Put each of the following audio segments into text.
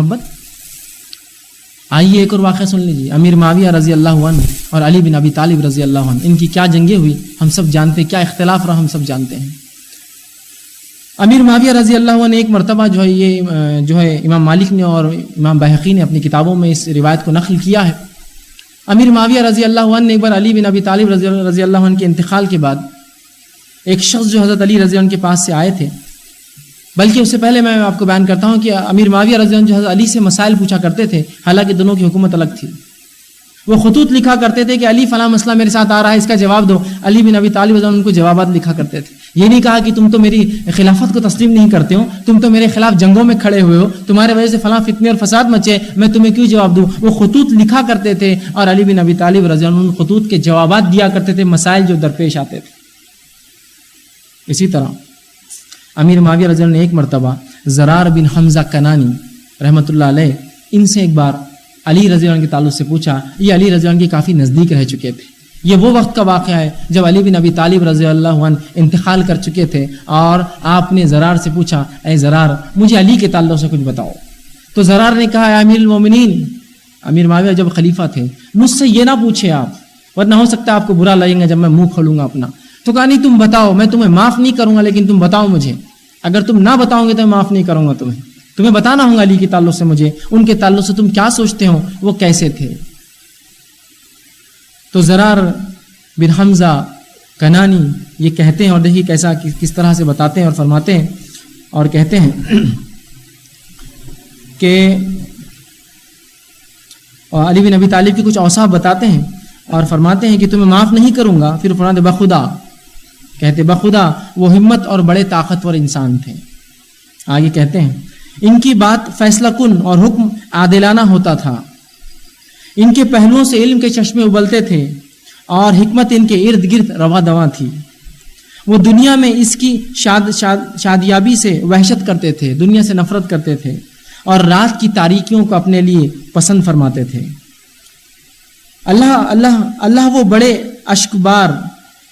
محبت؟ آئیے ایک اور واقعہ سن لیجیے. امیر معاویہ رضی اللہ عنہ اور علی بن ابی طالب رضی اللہ عنہ، ان کی کیا جنگیں ہوئی ہم سب جانتے ہیں، کیا اختلاف رہا ہم سب جانتے ہیں. امیر معاویہ رضی اللہ عنہ ایک مرتبہ جو ہے امام مالک نے اور امام بہقی نے اپنی کتابوں میں اس روایت کو نقل کیا ہے. امیر معاویہ رضی اللہ عنہ نے ایک بار علی بن ابی طالب رضی اللہ عنہ کے انتقال کے بعد ایک شخص جو حضرت علی رضی اللہ عنہ کے پاس سے آئے تھے، بلکہ اس سے پہلے میں آپ کو بیان کرتا ہوں کہ امیر معاویہ رضی اللہ عنہ جو حضرت علی سے مسائل پوچھا کرتے تھے، حالانکہ دونوں کی حکومت الگ تھی. وہ خطوط لکھا کرتے تھے کہ علی فلاں مسئلہ میرے ساتھ آ رہا ہے، اس کا جواب دو. علی بن ابی طالب رضی اللہ عنہ ان کو جوابات لکھا کرتے تھے. یہ نہیں کہا کہ تم تو میری خلافت کو تسلیم نہیں کرتے ہو، تم تو میرے خلاف جنگوں میں کھڑے ہوئے ہو، تمہارے وجہ سے فلاں فتنے اور فساد مچے، میں تمہیں کیوں جواب دوں. وہ خطوط لکھا کرتے تھے اور علی بن ابی طالب رضی اللہ عنہ ان خطوط کے جوابات دیا کرتے تھے مسائل جو درپیش آتے تھے. اسی طرح امیر معاویہ رضی اللہ عنہ نے ایک مرتبہ زرار بن حمزہ کنانی رحمۃ اللہ علیہ ان سے ایک بار علی رضی اللہ عنہ کے تعلق سے پوچھا. یہ علی رضی اللہ عنہ کے کافی نزدیک رہ چکے تھے. یہ وہ وقت کا واقعہ ہے جب علی بن ابی طالب رضی اللہ عنہ انتقال کر چکے تھے اور آپ نے زرار سے پوچھا، اے زرار مجھے علی کے تعلق سے کچھ بتاؤ. تو زرار نے کہا، اے امیر المومنین، امیر معاویہ جب خلیفہ تھے، مجھ سے یہ نہ پوچھے آپ، ورنہ ہو سکتا ہے آپ کو برا لگے گا جب میں منہ کھولوں گا اپنا. تو کہا نہیں، تم بتاؤ، میں تمہیں معاف نہیں کروں گا لیکن تم بتاؤ مجھے. اگر تم نہ بتاؤ گے تو میں معاف نہیں کروں گا تمہیں بتانا ہوگا علی کے تعلق سے مجھے، ان کے تعلق سے تم کیا سوچتے ہو، وہ کیسے تھے. تو زرار بن حمزہ کنانی یہ کہتے ہیں، اور دیکھیے کیسا کس طرح سے بتاتے ہیں اور فرماتے ہیں، اور کہتے ہیں کہ علی بن ابی طالب کی کچھ اوصاف بتاتے ہیں اور فرماتے ہیں کہ تمہیں معاف نہیں کروں گا. پھر فرماتے بخدا، کہتے بخدا وہ ہمت اور بڑے طاقتور انسان تھے. آگے کہتے ہیں ان کی بات فیصلہ کن اور حکم عادلانہ ہوتا تھا. ان کے پہلوؤں سے علم کے چشمے ابلتے تھے اور حکمت ان کے ارد گرد رواں دواں تھی. وہ دنیا میں اس کی شادیابی سے وحشت کرتے تھے، دنیا سے نفرت کرتے تھے اور رات کی تاریکیوں کو اپنے لیے پسند فرماتے تھے. اللہ وہ بڑے اشکبار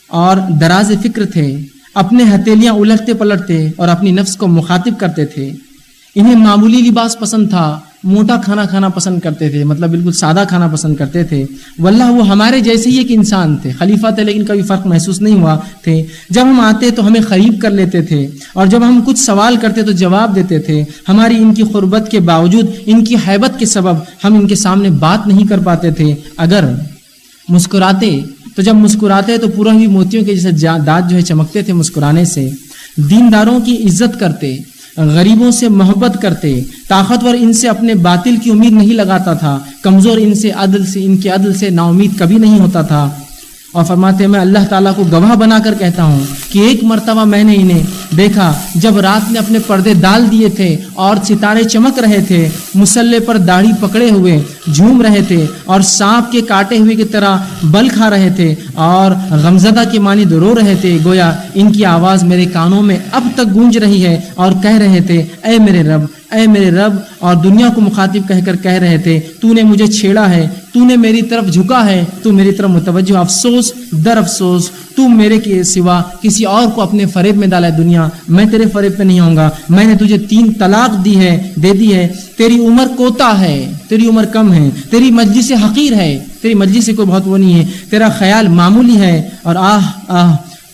اور دراز فکر تھے، اپنے ہتھیلیاں الٹتے پلٹتے اور اپنی نفس کو مخاطب کرتے تھے. انہیں معمولی لباس پسند تھا، موٹا کھانا کھانا پسند کرتے تھے، مطلب بالکل سادہ کھانا پسند کرتے تھے. واللہ وہ ہمارے جیسے ہی ایک انسان تھے، خلیفہ تھے لیکن کبھی فرق محسوس نہیں ہوا تھے. جب ہم آتے تو ہمیں قریب کر لیتے تھے اور جب ہم کچھ سوال کرتے تو جواب دیتے تھے. ہماری ان کی قربت کے باوجود ان کی ہیبت کے سبب ہم ان کے سامنے بات نہیں کر پاتے تھے. اگر مسکراتے تو جب مسکراتے تو پورا ہی موتیوں کے جیسے دانت جو ہے چمکتے تھے مسکرانے سے. دینداروں کی عزت کرتے، غریبوں سے محبت کرتے، طاقتور ان سے اپنے باطل کی امید نہیں لگاتا تھا، کمزور ان کے عدل سے نا امید کبھی نہیں ہوتا تھا. اور فرماتے ہیں میں اللہ تعالیٰ کو گواہ بنا کر کہتا ہوں کہ ایک مرتبہ میں نے انہیں دیکھا جب رات نے اپنے پردے ڈال دیے تھے اور ستارے چمک رہے تھے، مصلے پر داڑھی پکڑے ہوئے جھوم رہے تھے اور سانپ کے کاٹے ہوئے کی طرح بل کھا رہے تھے اور غمزدہ کے مانند رو رہے تھے. گویا ان کی آواز میرے کانوں میں اب تک گونج رہی ہے اور کہہ رہے تھے اے میرے رب، اے میرے رب، اور دنیا کو مخاطب کہہ رہے تھے تو نے مجھے چھیڑا ہے، تو نے میری طرف جھکا ہے، تو میری طرف متوجہ، افسوس در افسوس تو میرے کے سوا کسی اور کو اپنے فریب میں ڈالا ہے. دنیا میں تیرے فریب پہ نہیں آؤں گا. میں نے تجھے 3 طلاق دے دی ہے. تیری عمر کوتا ہے، تیری عمر کم ہے، تیری مجلس حقیر ہے، تیری مجلس سے کوئی بہت وہ نہیں ہے، تیرا خیال معمولی ہے، اور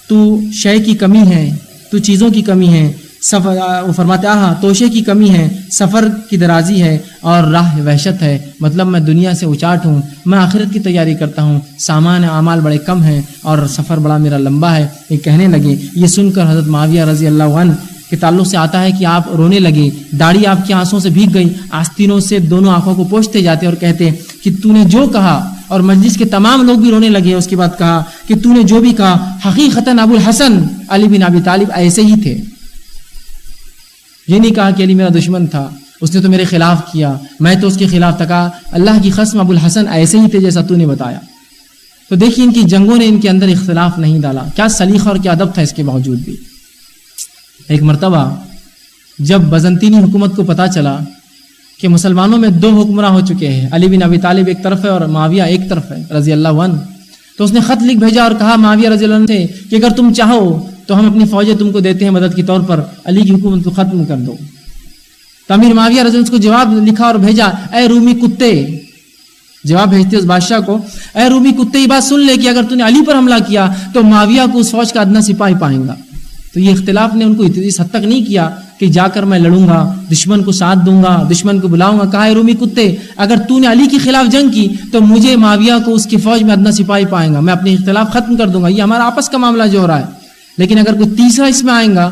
تو شے کی کمی ہے، تو چیزوں کی کمی ہے. وہ فرماتے توشے کی کمی ہے، سفر کی درازی ہے اور راہ وحشت ہے. مطلب میں دنیا سے اچاٹ ہوں، میں آخرت کی تیاری کرتا ہوں، سامان اعمال بڑے کم ہیں اور سفر بڑا میرا لمبا ہے. یہ کہنے لگے. یہ سن کر حضرت معاویہ رضی اللہ عنہ کے تعلق سے آتا ہے کہ آپ رونے لگے، داڑھی آپ کی آنسوں سے بھیگ گئی، آستینوں سے دونوں آنکھوں کو پوچھتے جاتے اور کہتے کہ تو نے جو کہا، اور مجلس کے تمام لوگ بھی رونے لگے. اس کے بعد کہا کہ تو نے جو بھی کہا حقیقتاً ابو الحسن علی بن ابی طالب ایسے ہی تھے. یہ نہیں کہا کہ علی میرا دشمن تھا، اس نے تو میرے خلاف کیا، میں تو اس کے خلاف تھا. اللہ کی قسم ابو الحسن ایسے ہی تھے جیسا تو نے بتایا. تو دیکھیے ان کی جنگوں نے ان کے اندر اختلاف نہیں ڈالا. کیا سلیقہ اور کیا ادب تھا اس کے باوجود بھی. ایک مرتبہ جب بزنطینی حکومت کو پتا چلا کہ مسلمانوں میں 2 حکمراں ہو چکے ہیں، علی بن ابی طالب ایک طرف ہے اور معاویہ ایک طرف ہے رضی اللہ عنہ، تو اس نے خط لکھ بھیجا اور کہا معاویہ رضی اللہ عنہ سے کہ اگر تم چاہو تو ہم اپنی فوجیں تم کو دیتے ہیں مدد کے طور پر، علی کی حکومت کو ختم کر دو. تو امیر معاویہ رضی اللہ عنہ اس کو جواب لکھا اور بھیجا، اے رومی کتے، جواب بھیجتے اس بادشاہ کو، اے رومی کتے یہ بات سن لے کہ اگر تو نے علی پر حملہ کیا تو معاویہ کو اس فوج کا ادنا سپاہی پائیں گا۔ تو یہ اختلاف نے ان کو اس حد تک نہیں کیا کہ جا کر میں لڑوں گا، دشمن کو ساتھ دوں گا، دشمن کو بلاؤں گا۔ کہا اے رومی کتے، اگر تو نے علی کے خلاف جنگ کی تو مجھے معاویہ کو اس کی فوج میں ادنا سپاہی پائیں گا، میں اپنے اختلاف ختم کر دوں گا، یہ ہمارا آپس کا معاملہ جو ہو رہا ہے۔ لیکن اگر کوئی تیسرا اس میں آئے گا